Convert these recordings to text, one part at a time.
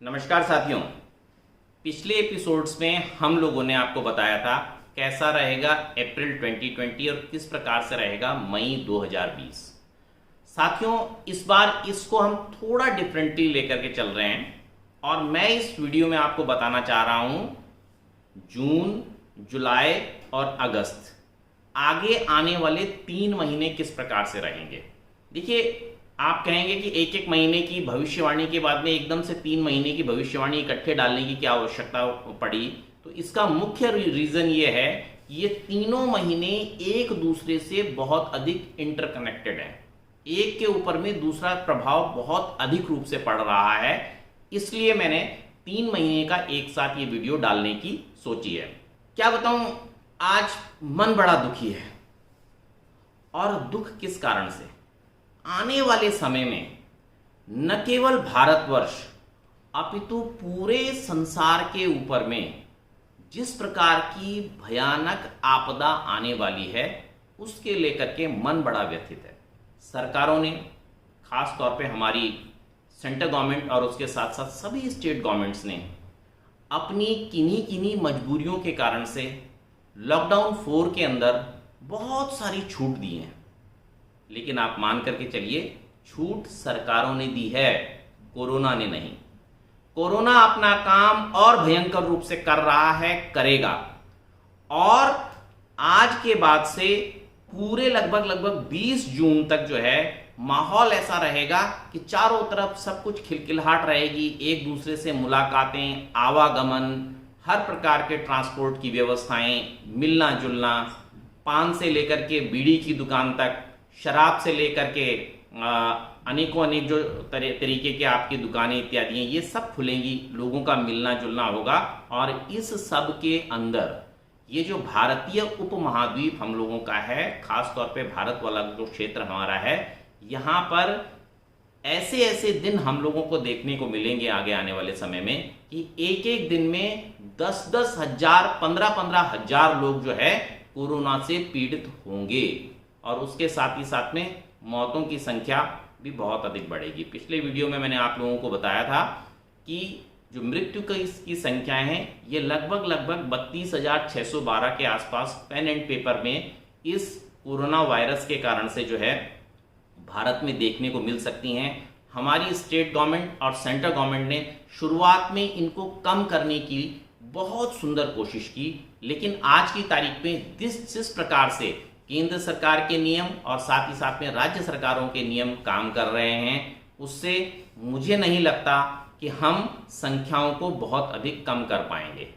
नमस्कार साथियों। पिछले एपिसोड्स में हम लोगों ने आपको बताया था कैसा रहेगा अप्रैल 2020 और किस प्रकार से रहेगा मई 2020। साथियों, इस बार इसको हम थोड़ा डिफरेंटली लेकर के चल रहे हैं और मैं इस वीडियो में आपको बताना चाह रहा हूं जून, जुलाई और अगस्त आगे आने वाले 3 महीने किस प्रकार से रहेंगे। देखिए, आप कहेंगे कि एक एक महीने की भविष्यवाणी के बाद में एकदम से 3 महीने की भविष्यवाणी इकट्ठे डालने की क्या आवश्यकता पड़ी। तो इसका मुख्य रीजन ये है कि ये तीनों महीने एक दूसरे से बहुत अधिक इंटरकनेक्टेड हैं। एक के ऊपर में दूसरा प्रभाव बहुत अधिक रूप से पड़ रहा है, इसलिए मैंने 3 महीने का एक साथ ये वीडियो डालने की सोची है। क्या बताऊं, आज मन बड़ा दुखी है। और दुख किस कारण से? आने वाले समय में न केवल भारतवर्ष अपितु पूरे संसार के ऊपर में जिस प्रकार की भयानक आपदा आने वाली है उसके लेकर के मन बड़ा व्यथित है। सरकारों ने, खास तौर पे हमारी सेंट्रल गवर्नमेंट और उसके साथ साथ सभी स्टेट गवर्नमेंट्स ने अपनी किन्हीं किन्हीं मजबूरियों के कारण से लॉकडाउन 4 के अंदर बहुत सारी छूट दी हैं। लेकिन आप मान करके चलिए, छूट सरकारों ने दी है, कोरोना ने नहीं। कोरोना अपना काम और भयंकर रूप से कर रहा है, करेगा। और आज के बाद से पूरे लगभग 20 जून तक जो है माहौल ऐसा रहेगा कि चारों तरफ सब कुछ खिलखिलाहट रहेगी। एक दूसरे से मुलाकातें, आवागमन, हर प्रकार के ट्रांसपोर्ट की व्यवस्थाएं, मिलना जुलना, पान से लेकर के बीड़ी की दुकान तक, शराब से लेकर के अनेकों अनेक जो तरीके के आपकी दुकानें इत्यादि हैं, ये सब खुलेंगी। लोगों का मिलना जुलना होगा। और इस सब के अंदर ये जो भारतीय उपमहाद्वीप हम लोगों का है, खास तौर पे भारत वाला जो क्षेत्र हमारा है, यहाँ पर ऐसे ऐसे दिन हम लोगों को देखने को मिलेंगे आगे आने वाले समय में कि एक एक दिन में 10-10 हजार, 15-15 हजार लोग जो है कोरोना से पीड़ित होंगे। और उसके साथ ही साथ में मौतों की संख्या भी बहुत अधिक बढ़ेगी। पिछले वीडियो में मैंने आप लोगों को बताया था कि जो मृत्यु की संख्याएं हैं ये लगभग 32,612 के आसपास पेन एंड पेपर में इस कोरोना वायरस के कारण से जो है भारत में देखने को मिल सकती हैं। हमारी स्टेट गवर्नमेंट और सेंट्रल गवर्नमेंट ने शुरुआत में इनको कम करने की बहुत सुंदर कोशिश की, लेकिन आज की तारीख में जिस प्रकार से केंद्र सरकार के नियम और साथ ही साथ में राज्य सरकारों के नियम काम कर रहे हैं, उससे मुझे नहीं लगता कि हम संख्याओं को बहुत अधिक कम कर पाएंगे।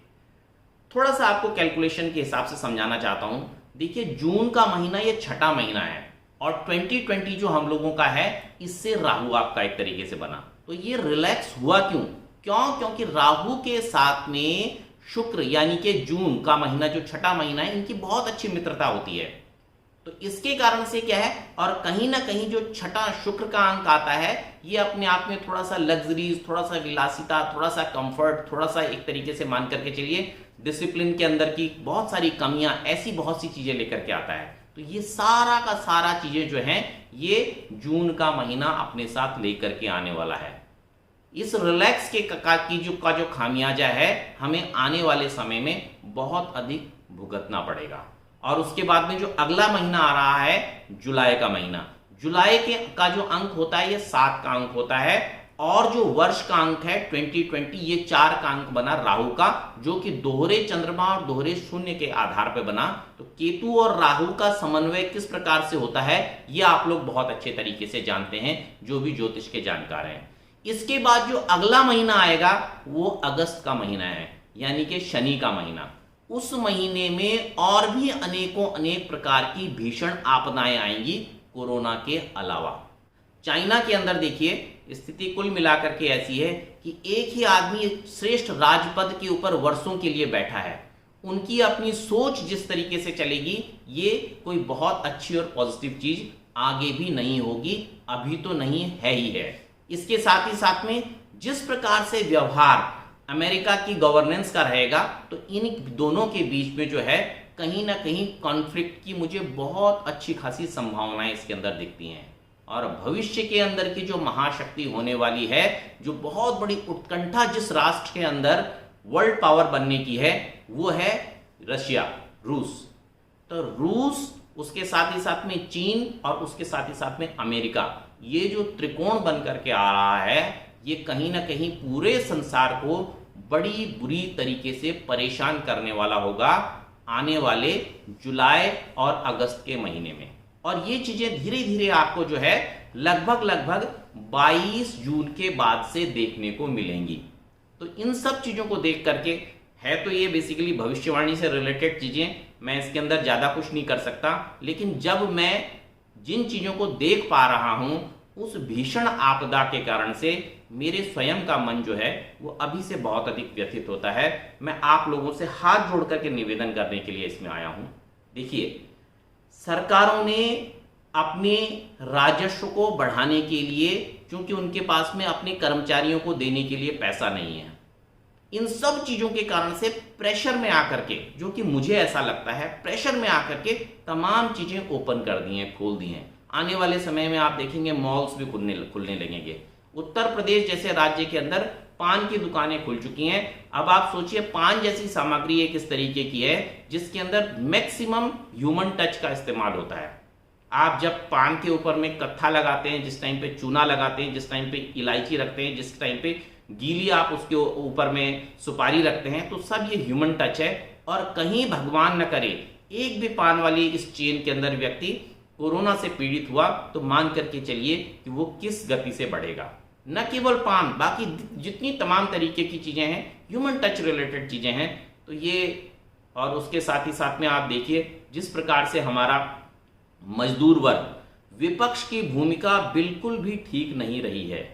थोड़ा सा आपको कैलकुलेशन के हिसाब से समझाना चाहता हूं। देखिए, जून का महीना ये 6ठा महीना है और 2020 जो हम लोगों का है, इससे राहु आपका एक तरीके से बना। तो ये रिलैक्स हुआ क्योंकि राहु के साथ में शुक्र, यानी कि जून का महीना जो 6ठा महीना है, इनकी बहुत अच्छी मित्रता होती है। तो इसके कारण से क्या है, और कहीं ना कहीं जो 6ठा शुक्र का अंक आता है, ये अपने आप में थोड़ा सा लग्जरीज, थोड़ा सा विलासिता, थोड़ा सा कंफर्ट, थोड़ा सा एक तरीके से मान करके चलिए डिसिप्लिन के अंदर की बहुत सारी कमियां, ऐसी बहुत सी चीजें लेकर के आता है। तो ये सारा का सारा चीजें जो हैं, ये जून का महीना अपने साथ लेकर के आने वाला है। इस रिलैक्स की जो खामियाजा है, हमें आने वाले समय में बहुत अधिक भुगतना पड़ेगा। और उसके बाद में जो अगला महीना आ रहा है, जुलाई का महीना, जुलाई का जो अंक होता है, ये 7 का अंक होता है। और जो वर्ष का अंक है 2020, ये 4 का अंक बना राहु का, जो कि दोहरे चंद्रमा और दोहरे शून्य के आधार पर बना। तो केतु और राहु का समन्वय किस प्रकार से होता है, ये आप लोग बहुत अच्छे तरीके से जानते हैं, जो भी ज्योतिष के जानकार हैं। इसके बाद जो अगला महीना आएगा वो अगस्त का महीना है, यानी कि शनि का महीना। उस महीने में और भी अनेक प्रकार की भीषण आपदाएं आएंगी कोरोना के अलावा। चाइना के अंदर देखिए, स्थिति कुल मिलाकर के ऐसी है कि एक ही आदमी श्रेष्ठ राजपद के ऊपर वर्षों के लिए बैठा है। उनकी अपनी सोच जिस तरीके से चलेगी, ये कोई बहुत अच्छी और पॉजिटिव चीज आगे भी नहीं होगी, अभी तो नहीं है ही है। इसके साथ ही साथ में जिस प्रकार से व्यवहार अमेरिका की गवर्नेंस का रहेगा, तो इन दोनों के बीच में जो है कहीं ना कहीं कॉन्फ्लिक्ट की मुझे बहुत अच्छी खासी संभावनाएं इसके अंदर दिखती हैं। और भविष्य के अंदर की जो महाशक्ति होने वाली है, जो बहुत बड़ी उत्कंठा जिस राष्ट्र के अंदर वर्ल्ड पावर बनने की है, वो है रशिया, रूस। तो रूस, उसके साथ ही साथ में चीन और उसके साथ ही साथ में अमेरिका, ये जो त्रिकोण बन करके आ रहा है, ये कहीं ना कहीं पूरे संसार को बड़ी बुरी तरीके से परेशान करने वाला होगा आने वाले जुलाई और अगस्त के महीने में। और ये चीजें धीरे धीरे आपको जो है लगभग 22 जून के बाद से देखने को मिलेंगी। तो इन सब चीजों को देख करके, है तो ये बेसिकली भविष्यवाणी से रिलेटेड चीजें, मैं इसके अंदर ज्यादा कुछ नहीं कर सकता, लेकिन जब मैं जिन चीजों को देख पा रहा हूं, उस भीषण आपदा के कारण से मेरे स्वयं का मन जो है वो अभी से बहुत अधिक व्यथित होता है। मैं आप लोगों से हाथ जोड़ करके निवेदन करने के लिए इसमें आया हूं। देखिए, सरकारों ने अपने राजस्व को बढ़ाने के लिए, क्योंकि उनके पास में अपने कर्मचारियों को देने के लिए पैसा नहीं है, इन सब चीजों के कारण से प्रेशर में आकर के, जो कि मुझे ऐसा लगता है, प्रेशर में आकर के तमाम चीजें ओपन कर दी हैं, खोल दी हैं। आने वाले समय में आप देखेंगे मॉल्स भी खुलने लगेंगे। उत्तर प्रदेश जैसे राज्य के अंदर पान की दुकानें खुल चुकी हैं। अब आप सोचिए, पान जैसी सामग्री एक इस तरीके की है जिसके अंदर मैक्सिमम ह्यूमन टच का इस्तेमाल होता है। आप जब पान के ऊपर में कत्था लगाते हैं, जिस टाइम पे चूना लगाते हैं, जिस टाइम पे इलायची रखते हैं, जिस टाइम पे गीली आप उसके ऊपर में सुपारी रखते हैं, तो सब ये ह्यूमन टच है। और कहीं भगवान न करे एक भी पान वाली इस चेन के अंदर व्यक्ति कोरोना से पीड़ित हुआ, तो मान करके चलिए कि वो किस गति से बढ़ेगा। न केवल पान, बाकी जितनी तमाम तरीके की चीजें हैं, ह्यूमन टच रिलेटेड चीजें हैं, तो ये, और उसके साथ ही साथ में आप देखिए जिस प्रकार से हमारा मजदूर वर्ग, विपक्ष की भूमिका बिल्कुल भी ठीक नहीं रही है।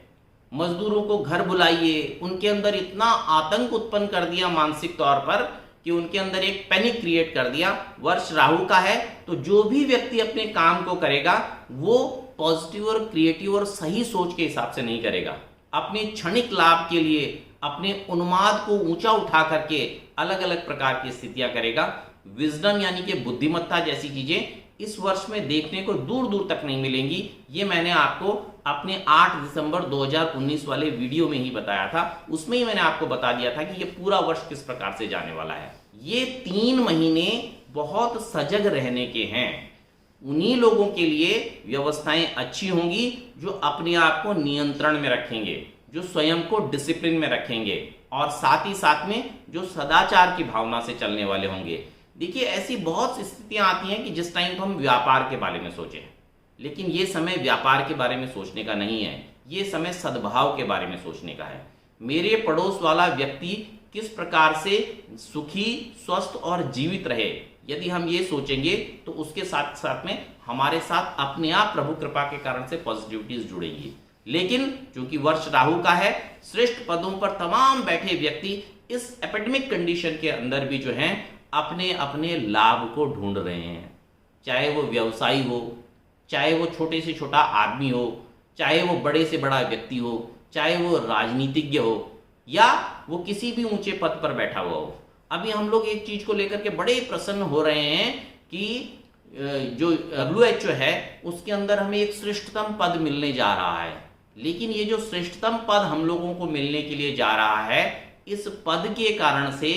मजदूरों को घर बुलाइए, उनके अंदर इतना आतंक उत्पन्न कर दिया मानसिक तौर पर कि उनके अंदर एक पैनिक क्रिएट कर दिया। वर्ष राहु का है, तो जो भी व्यक्ति अपने काम को करेगा वो पॉजिटिव और क्रिएटिव और सही सोच के हिसाब से नहीं करेगा। अपने क्षणिक लाभ के लिए अपने उन्माद को ऊंचा उठा करके अलग अलग प्रकार की स्थितियां करेगा। विजडम यानी कि बुद्धिमत्ता जैसी चीजें इस वर्ष में देखने को दूर दूर तक नहीं मिलेंगी। ये मैंने आपको अपने 8 दिसंबर 2019 वाले वीडियो में ही बताया था। उसमें ही मैंने आपको बता दिया था कि ये पूरा वर्ष किस प्रकार से जाने वाला है। ये 3 महीने बहुत सजग रहने के हैं। उन्हीं लोगों के लिए व्यवस्थाएं अच्छी होंगी जो अपने आप को नियंत्रण में रखेंगे, जो स्वयं को डिसिप्लिन में रखेंगे, और साथ ही साथ में जो सदाचार की भावना से चलने वाले होंगे। देखिए, ऐसी बहुत सी स्थितियां आती हैं कि जिस टाइम तो हम व्यापार के बारे में सोचें, लेकिन ये समय व्यापार के बारे में सोचने का नहीं है। ये समय सद्भाव के बारे में सोचने का है। मेरे पड़ोस वाला व्यक्ति किस प्रकार से सुखी, स्वस्थ और जीवित रहे, यदि हम ये सोचेंगे तो उसके साथ साथ में हमारे साथ अपने आप प्रभु कृपा के कारण से पॉजिटिविटीज जुड़ेंगी। लेकिन चूंकि वर्ष राहु का है, श्रेष्ठ पदों पर तमाम बैठे व्यक्ति इस एपिडेमिक कंडीशन के अंदर भी जो हैं अपने अपने लाभ को ढूंढ रहे हैं। चाहे वो व्यवसायी हो, चाहे वो छोटे से छोटा आदमी हो, चाहे वो बड़े से बड़ा व्यक्ति हो, चाहे वो राजनीतिज्ञ हो, या वो किसी भी ऊंचे पद पर बैठा हुआ हो। अभी हम लोग एक चीज को लेकर के बड़े प्रसन्न हो रहे हैं कि जो WHO है उसके अंदर हमें एक श्रेष्ठतम पद मिलने जा रहा है। लेकिन ये जो श्रेष्ठतम पद हम लोगों को मिलने के लिए जा रहा है, इस पद के कारण से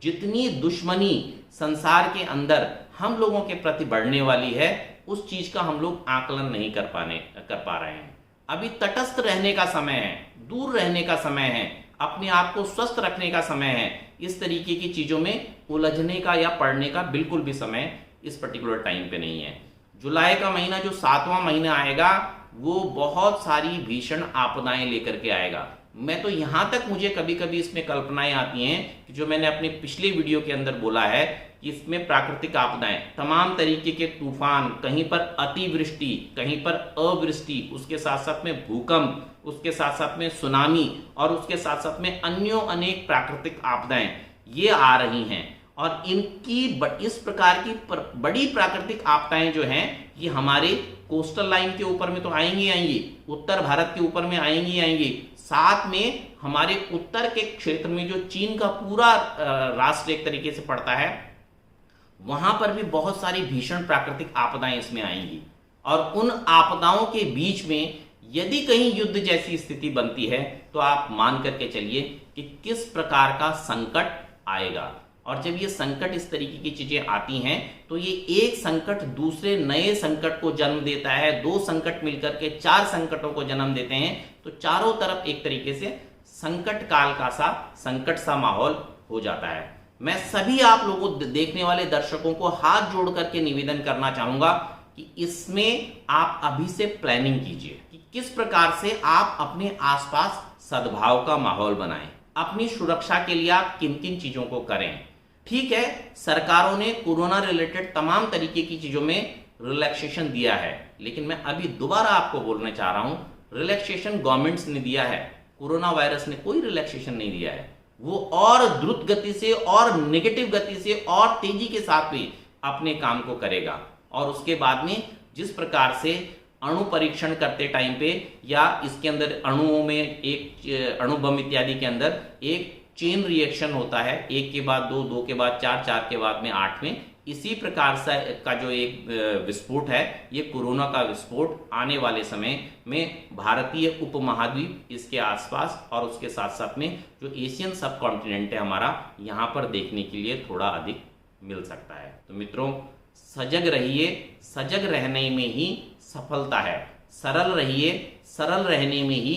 जितनी दुश्मनी संसार के अंदर हम लोगों के प्रति बढ़ने वाली है, उस चीज का हम लोग आकलन नहीं कर पा रहे हैं। अभी तटस्थ रहने का समय है, दूर रहने का समय है, अपने आप को स्वस्थ रखने का समय है। इस तरीके की चीजों में उलझने का या पढ़ने का बिल्कुल भी समय इस पर्टिकुलर टाइम पे नहीं है। जुलाई का महीना जो 7वां महीना आएगा, वो बहुत सारी भीषण आपदाएं लेकर के आएगा। मैं तो यहां तक, मुझे कभी कभी इसमें कल्पनाएं आती हैं कि जो मैंने अपने पिछले वीडियो के अंदर बोला है कि इसमें प्राकृतिक आपदाएं, तमाम तरीके के तूफान, कहीं पर अतिवृष्टि, कहीं पर अवृष्टि, उसके साथ साथ में भूकंप, उसके साथ साथ में सुनामी, और उसके साथ साथ में अन्यों अनेक प्राकृतिक आपदाएं ये आ रही हैं। और इनकी इस प्रकार की बड़ी प्राकृतिक आपदाएं जो हैं, ये हमारे कोस्टल लाइन के ऊपर में तो आएंगी आएंगी, उत्तर भारत के ऊपर में आएंगी आएंगी, साथ में हमारे उत्तर के क्षेत्र में जो चीन का पूरा राष्ट्र एक तरीके से पड़ता है, वहां पर भी बहुत सारी भीषण प्राकृतिक आपदाएं इसमें आएंगी। और उन आपदाओं के बीच में यदि कहीं युद्ध जैसी स्थिति बनती है तो आप मान करके चलिए कि किस प्रकार का संकट आएगा। और जब ये संकट इस तरीके की चीजें आती हैं तो ये एक संकट दूसरे नए संकट को जन्म देता है, दो संकट मिलकर के चार संकटों को जन्म देते हैं। तो चारों तरफ एक तरीके से संकट काल का संकट सा माहौल हो जाता है। मैं सभी आप लोगों देखने वाले दर्शकों को हाथ जोड़ करके निवेदन करना चाहूंगा कि इसमें आप अभी से प्लानिंग कीजिए कि किस प्रकार से आप अपने आसपास सद्भाव का माहौल बनाएं। अपनी सुरक्षा के लिए आप किन किन चीजों को करें। ठीक है, सरकारों ने कोरोना रिलेटेड तमाम तरीके की चीजों में रिलैक्सेशन दिया है, लेकिन मैं अभी दोबारा आपको बोलना चाह रहा हूं, रिलैक्सेशन गवर्नमेंट्स ने दिया है, कोरोना वायरस ने कोई रिलैक्सेशन नहीं दिया है। वो और द्रुत गति से और नेगेटिव गति से और तेजी के साथ भी अपने काम को करेगा। और उसके बाद में जिस प्रकार से अणु परीक्षण करते टाइम पे या इसके अंदर अणुओं में एक अणु बम इत्यादि के अंदर एक चेन रिएक्शन होता है, एक के बाद दो, दो के बाद चार, चार के बाद में 8 में, इसी प्रकार से का जो एक विस्फोट है, ये कोरोना का विस्फोट आने वाले समय में भारतीय उपमहाद्वीप, इसके आसपास और उसके साथ साथ में जो एशियन सब कॉन्टिनेंट है हमारा, यहाँ पर देखने के लिए थोड़ा अधिक मिल सकता है। तो मित्रों, सजग रहिए, सजग रहने में ही सफलता है। सरल रहिए, सरल रहने में ही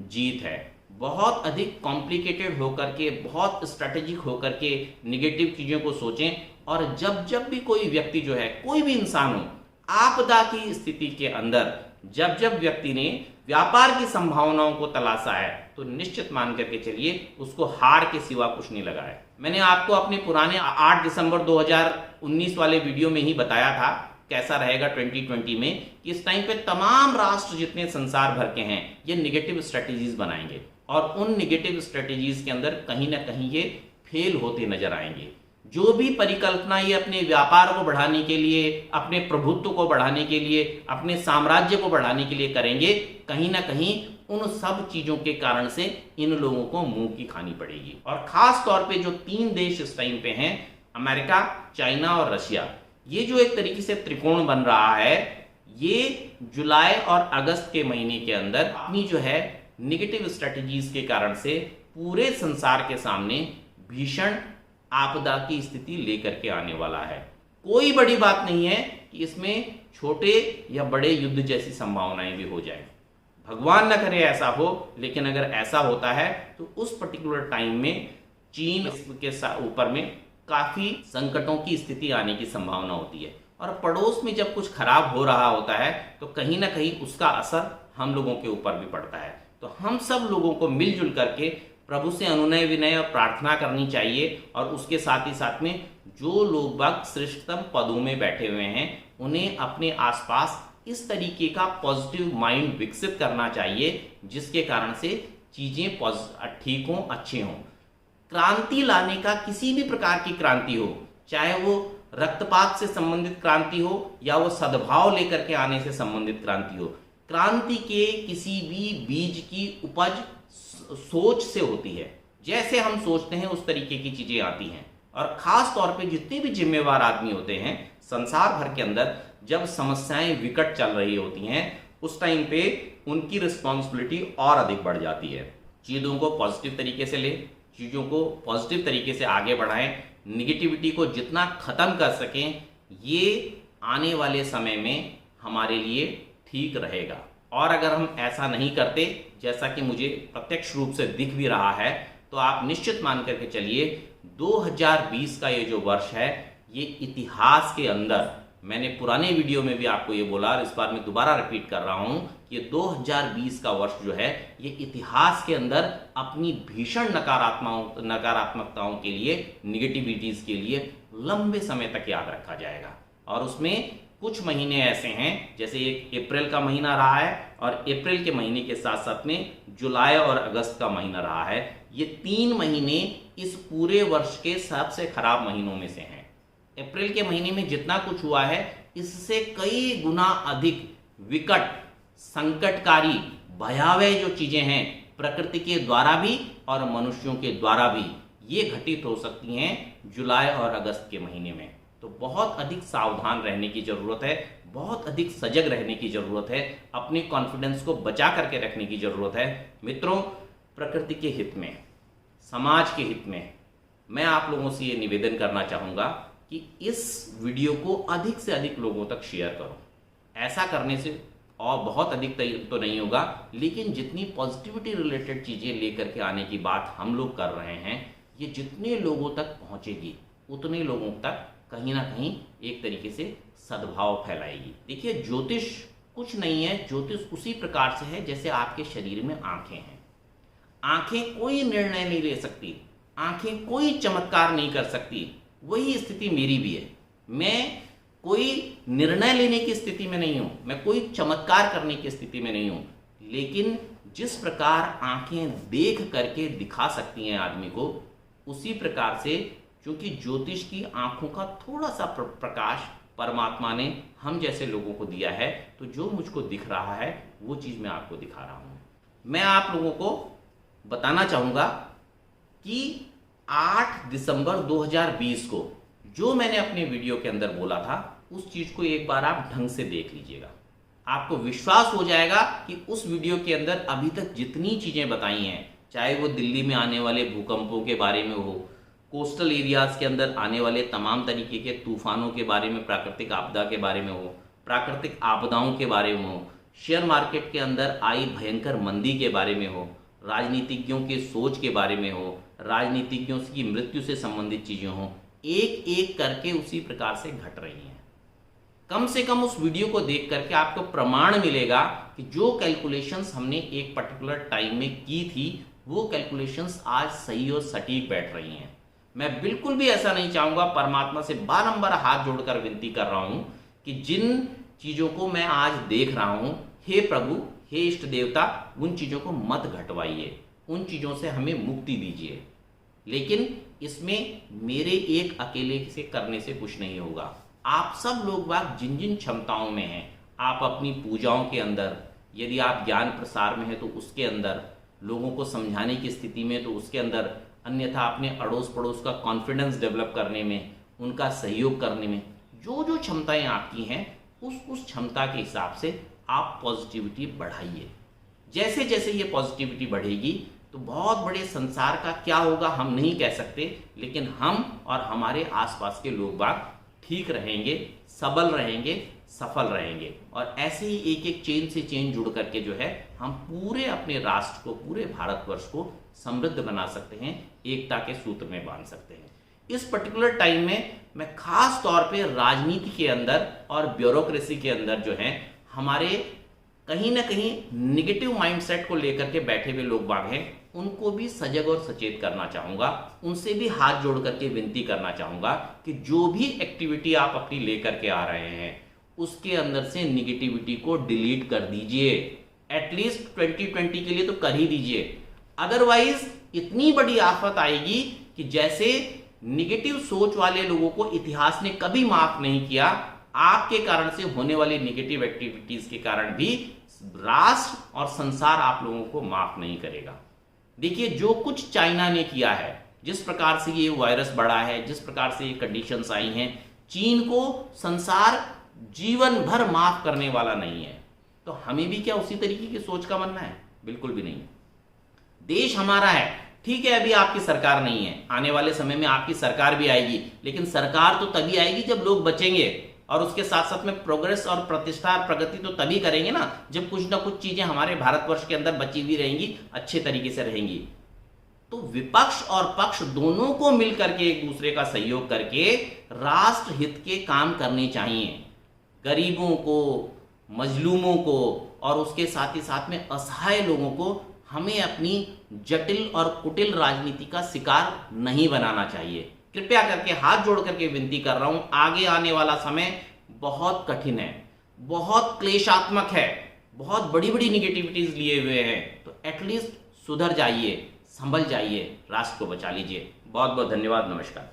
जीत है। बहुत अधिक कॉम्प्लिकेटेड होकर के, बहुत स्ट्रेटेजिक होकर के निगेटिव चीजों को सोचें। और जब भी कोई व्यक्ति जो है, कोई भी इंसान हो, आपदा की स्थिति के अंदर जब व्यक्ति ने व्यापार की संभावनाओं को तलाशा है तो निश्चित मान करके चलिए उसको हार के सिवा कुछ नहीं लगा है। मैंने आपको अपने पुराने 8 दिसंबर 2019 वाले वीडियो में ही बताया था कैसा रहेगा 2020 में, कि इस टाइम पे तमाम राष्ट्र जितने संसार भर के हैं ये निगेटिव स्ट्रेटेजीज बनाएंगे और उन निगेटिव स्ट्रेटेजीज के अंदर कहीं ना कहीं ये फेल होते नजर आएंगे। जो भी परिकल्पना ये अपने व्यापार को बढ़ाने के लिए, अपने प्रभुत्व को बढ़ाने के लिए, अपने साम्राज्य को बढ़ाने के लिए करेंगे, कहीं ना कहीं उन सब चीजों के कारण से इन लोगों को मुंह की खानी पड़ेगी। और खास तौर पे जो 3 देश इस टाइम पे हैं, अमेरिका, चाइना और रशिया, ये जो एक तरीके से त्रिकोण बन रहा है, ये जुलाई और अगस्त के महीने के अंदर अपनी जो है निगेटिव स्ट्रेटेजीज के कारण से पूरे संसार के सामने भीषण आपदा की स्थिति लेकर के आने वाला है। कोई बड़ी बात नहीं है कि इसमें छोटे या बड़े युद्ध जैसी संभावनाएं भी हो जाए, भगवान न करे ऐसा हो, लेकिन अगर ऐसा होता है तो उस पर्टिकुलर टाइम में चीन के ऊपर में काफी संकटों की स्थिति आने की संभावना होती है। और पड़ोस में जब कुछ खराब हो रहा होता है तो कहीं ना कहीं उसका असर हम लोगों के ऊपर भी पड़ता है। तो हम सब लोगों को मिलजुल करके प्रभु से अनुनय विनय और प्रार्थना करनी चाहिए। और उसके साथ ही साथ में जो लोग बाग श्रेष्ठतम पदों में बैठे हुए हैं, उन्हें अपने आसपास इस तरीके का पॉजिटिव माइंड विकसित करना चाहिए जिसके कारण से चीजें ठीक हों, अच्छे हों। क्रांति लाने का, किसी भी प्रकार की क्रांति हो, चाहे वो रक्तपात से संबंधित क्रांति हो या वो सद्भाव लेकर के आने से संबंधित क्रांति हो, क्रांति के किसी भी बीज की उपज सोच से होती है। जैसे हम सोचते हैं उस तरीके की चीजें आती हैं। और खास तौर पे जितने भी जिम्मेवार आदमी होते हैं संसार भर के अंदर, जब समस्याएं विकट चल रही होती हैं, उस टाइम पे उनकी रिस्पॉन्सिबिलिटी और अधिक बढ़ जाती है। चीजों को पॉजिटिव तरीके से ले, चीजों को पॉजिटिव तरीके से आगे बढ़ाएं, निगेटिविटी को जितना खत्म कर सकें, ये आने वाले समय में हमारे लिए ठीक रहेगा। और अगर हम ऐसा नहीं करते, जैसा कि मुझे प्रत्यक्ष रूप से दिख भी रहा है, तो आप निश्चित मान करके चलिए 2020 का ये जो वर्ष है, ये इतिहास के अंदर, मैंने पुराने वीडियो में भी आपको ये बोला और इस बार मैं दोबारा रिपीट कर रहा हूं कि ये 2020 का वर्ष जो है, ये इतिहास के अंदर अपनी भीषण नकारात्मकताओं के लिए, निगेटिविटीज के लिए लंबे समय तक याद रखा जाएगा। और उसमें कुछ महीने ऐसे हैं, जैसे एक अप्रैल का महीना रहा है और अप्रैल के महीने के साथ साथ में जुलाई और अगस्त का महीना रहा है। ये 3 महीने इस पूरे वर्ष के सबसे खराब महीनों में से हैं। अप्रैल के महीने में जितना कुछ हुआ है, इससे कई गुना अधिक विकट, संकटकारी, भयावह जो चीजें हैं प्रकृति के द्वारा भी और मनुष्यों के द्वारा भी, ये घटित हो सकती हैं जुलाई और अगस्त के महीने में। तो बहुत अधिक सावधान रहने की जरूरत है, बहुत अधिक सजग रहने की जरूरत है, अपनी कॉन्फिडेंस को बचा करके रखने की जरूरत है। मित्रों, प्रकृति के हित में, समाज के हित में मैं आप लोगों से ये निवेदन करना चाहूँगा कि इस वीडियो को अधिक से अधिक लोगों तक शेयर करो। ऐसा करने से और बहुत अधिक तो नहीं होगा, लेकिन जितनी पॉजिटिविटी रिलेटेड चीज़ें लेकर के आने की बात हम लोग कर रहे हैं, ये जितने लोगों तक पहुँचेगी उतने लोगों तक कहीं ना कहीं एक तरीके से सद्भाव फैलाएगी। देखिए, ज्योतिष कुछ नहीं है, ज्योतिष उसी प्रकार से है जैसे आपके शरीर में आंखें हैं। आंखें कोई निर्णय नहीं ले सकती, आंखें कोई चमत्कार नहीं कर सकती। वही स्थिति मेरी भी है। मैं कोई निर्णय लेने की स्थिति में नहीं हूं, मैं कोई चमत्कार करने की स्थिति में नहीं हूं, लेकिन जिस प्रकार आंखें देख करके दिखा सकती हैं आदमी को, उसी प्रकार से क्योंकि ज्योतिष की आंखों का थोड़ा सा प्रकाश परमात्मा ने हम जैसे लोगों को दिया है, तो जो मुझको दिख रहा है वो चीज मैं आपको दिखा रहा हूं। मैं आप लोगों को बताना चाहूंगा कि 8 दिसंबर 2020 को जो मैंने अपने वीडियो के अंदर बोला था, उस चीज को एक बार आप ढंग से देख लीजिएगा। आपको विश्वास हो जाएगा कि उस वीडियो के अंदर अभी तक जितनी चीजें बताई हैं, चाहे वो दिल्ली में आने वाले भूकंपों के बारे में हो, कोस्टल एरियाज के अंदर आने वाले तमाम तरीके के तूफानों के बारे में, प्राकृतिक आपदा के बारे में हो, प्राकृतिक आपदाओं के बारे में हो, शेयर मार्केट के अंदर आई भयंकर मंदी के बारे में हो, राजनीतिज्ञों के सोच के बारे में हो, राजनीतिज्ञों की मृत्यु से संबंधित चीजें हो, एक एक करके उसी प्रकार से घट रही हैं। कम से कम उस वीडियो को देख करके आपको प्रमाण मिलेगा कि जो कैलकुलेशंस हमने एक पर्टिकुलर टाइम में की थी, वो कैलकुलेशंस आज सही और सटीक बैठ रही हैं। मैं बिल्कुल भी ऐसा नहीं चाहूंगा, परमात्मा से बारंबार हाथ जोड़कर विनती कर रहा हूं कि जिन चीजों को मैं आज देख रहा हूं, हे प्रभु, हे इष्ट देवता, उन चीजों को मत घटवाइए, उन चीजों से हमें मुक्ति दीजिए। लेकिन इसमें मेरे एक अकेले से करने से कुछ नहीं होगा। आप सब लोग बात जिन जिन क्षमताओं में हैं, आप अपनी पूजाओं के अंदर, यदि आप ज्ञान प्रसार में है तो उसके अंदर, लोगों को समझाने की स्थिति में तो उसके अंदर, अन्यथा अपने अड़ोस पड़ोस का कॉन्फिडेंस डेवलप करने में, उनका सहयोग करने में, जो जो क्षमताएं आपकी हैं, उस क्षमता के हिसाब से आप पॉजिटिविटी बढ़ाइए। जैसे जैसे ये पॉजिटिविटी बढ़ेगी तो बहुत बड़े संसार का क्या होगा हम नहीं कह सकते, लेकिन हम और हमारे आसपास के लोग बाग ठीक रहेंगे, सबल रहेंगे, सफल रहेंगे, और ऐसे ही एक एक चेन से चेन जुड़ करके जो है हम पूरे अपने राष्ट्र को, पूरे भारतवर्ष को समृद्ध बना सकते हैं, एकता के सूत्र में बांध सकते हैं। इस पर्टिकुलर टाइम में मैं खास तौर पे राजनीति के अंदर और ब्यूरोक्रेसी के अंदर जो है हमारे कहीं ना कहीं निगेटिव माइंडसेट को लेकर के बैठे हुए लोग बाग हैं, उनको भी सजग और सचेत करना चाहूंगा। उनसे भी हाथ जोड़ करके विनती करना चाहूंगा कि जो भी एक्टिविटी आप अपनी लेकर के आ रहे हैं, उसके अंदर से निगेटिविटी को डिलीट कर दीजिए। एटलीस्ट 2020 के लिए तो कर ही दीजिए, अदरवाइज इतनी बड़ी आफत आएगी कि जैसे निगेटिव सोच वाले लोगों को इतिहास ने कभी माफ नहीं किया, आपके कारण से होने वाली निगेटिव एक्टिविटीज के कारण भी राष्ट्र और संसार आप लोगों को माफ नहीं करेगा। देखिए, जो कुछ चाइना ने किया है, जिस प्रकार से ये वायरस बढ़ा है, जिस प्रकार से ये कंडीशंस आई हैं, चीन को संसार जीवन भर माफ करने वाला नहीं है। तो हमें भी क्या उसी तरीके की सोच का बनना है? बिल्कुल भी नहीं। देश हमारा है, ठीक है, अभी आपकी सरकार नहीं है, आने वाले समय में आपकी सरकार भी आएगी, लेकिन सरकार तो तभी आएगी जब लोग बचेंगे, और उसके साथ साथ में प्रोग्रेस और प्रतिष्ठा और प्रगति तो तभी करेंगे ना जब कुछ ना कुछ चीजें हमारे भारतवर्ष के अंदर बची हुई रहेंगी, अच्छे तरीके से रहेंगी। तो विपक्ष और पक्ष दोनों को मिलकर के एक दूसरे का सहयोग करके राष्ट्र हित के काम करने चाहिए। गरीबों को, मजलूमों को और उसके साथ ही साथ में असहाय लोगों को हमें अपनी जटिल और कुटिल राजनीति का शिकार नहीं बनाना चाहिए। कृपया करके हाथ जोड़ करके विनती कर रहा हूं, आगे आने वाला समय बहुत कठिन है, बहुत क्लेशात्मक है, बहुत बड़ी बड़ी निगेटिविटीज लिए हुए हैं। तो एटलीस्ट सुधर जाइए, संभल जाइए, राष्ट्र को बचा लीजिए। बहुत बहुत धन्यवाद, नमस्कार।